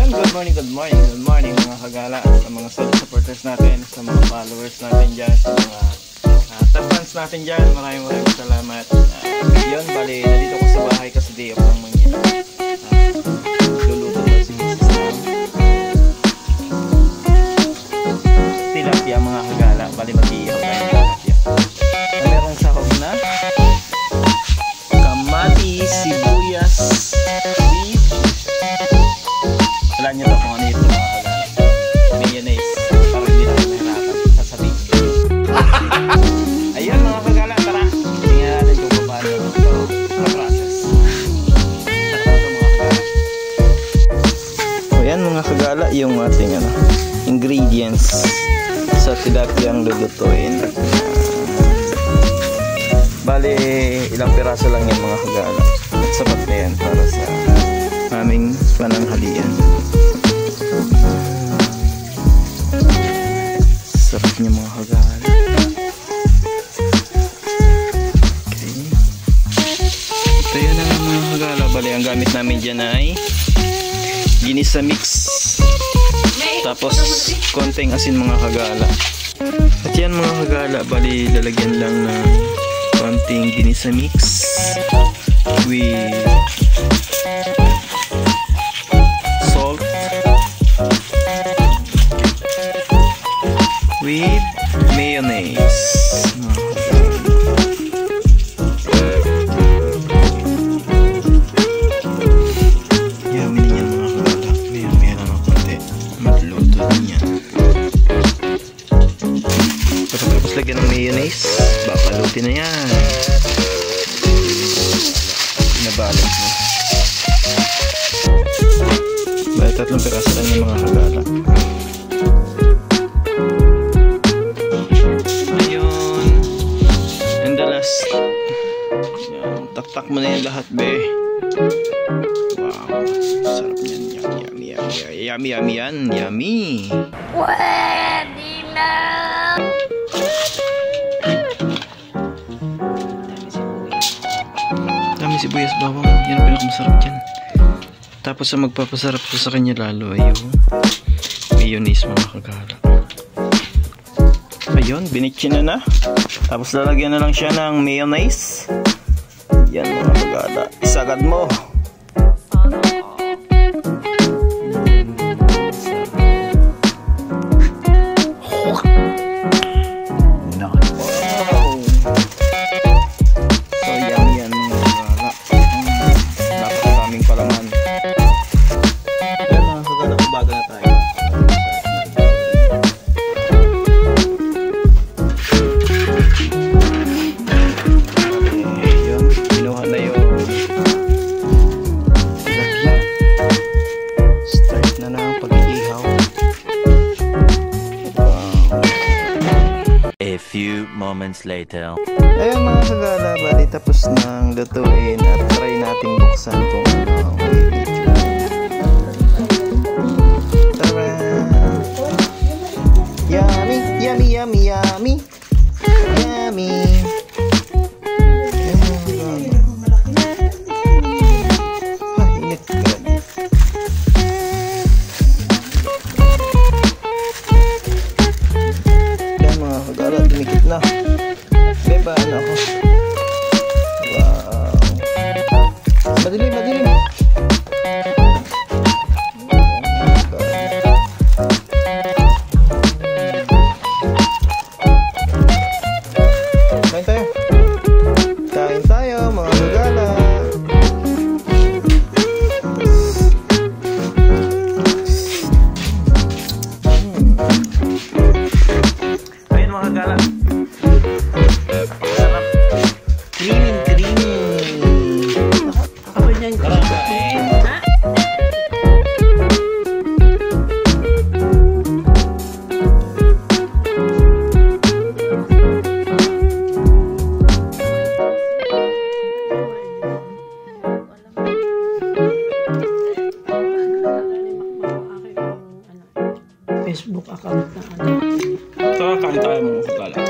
good morning mga kagala, sa mga solid supporters natin, sa mga followers natin dyan, sa mga top fans natin dyan, maraming salamat. Yun, bali, nandito ko sa bahay kasi day off lang man yan. Luluto ko si Mrs. Sam. Tilapia mga kagala, bali mag-iihaw tayo ng tilapia. Merong sahog na kamatis, sibuyas, beef. Alam nyo to kung ano ito mga kagala. Mayonnaise. Para hindi na mahirapan sasabihin. Ayun mga kagala, tara. Tingnan natin kung paano ito na-process. Ito mga kagala. So yan mga kagala, yung ating ingredients sa tilapia ang lulutuin. Bale, ilang piraso lang yan mga kagala. Sapat na yan para sa aming pananghalian. Sarap niya mga kagala. Okay. Ito yun na mga kagala. Bali, ang gamit namin dyan ay ginisa mix. Tapos konting asin mga kagala. At yan mga kagala, bali lalagyan lang ng konting ginisa mix with salt with mayonnaise. Yummy din yan mga kagala. Maya lang ng konti. Magluto din yan. Tapos lagyan ng mayonnaise. Babalutin na yan. Pinabalot mo. Bali, 3 piraso lang yung mga kagala. Ayun. And the last. Yan. Taktak mo na yung lahat, be. Wow. Sarap niyan. Yummy yan. Yummy. Pwede na. Dami sibuyas, bawang. Yan ang pinakamasarap dyan. Tapos ang magpapasarap ko sa kanya lalo ay yung mayonnaise mga kagala. Ayun, binitsin na. Tapos lalagyan na lang siya ng mayonnaise. Yan mga kagala. Isagad mo. Moments later. Ayun mga kagala, bali tapos nang lutuin at try nating buksan kung ano ang video. Tara! Yummy! Yummy! Yummy! Yummy! Yummy! Init ka. Yan mga kagala, dumikit na. Beba, ano ako? Wow. Madilim. Kain tayo mga kagala. Ayun mga kagala. Sarap. Creamy. Ako niyan. Ha? Facebook account na ano. Saka kain tayo mga kagala.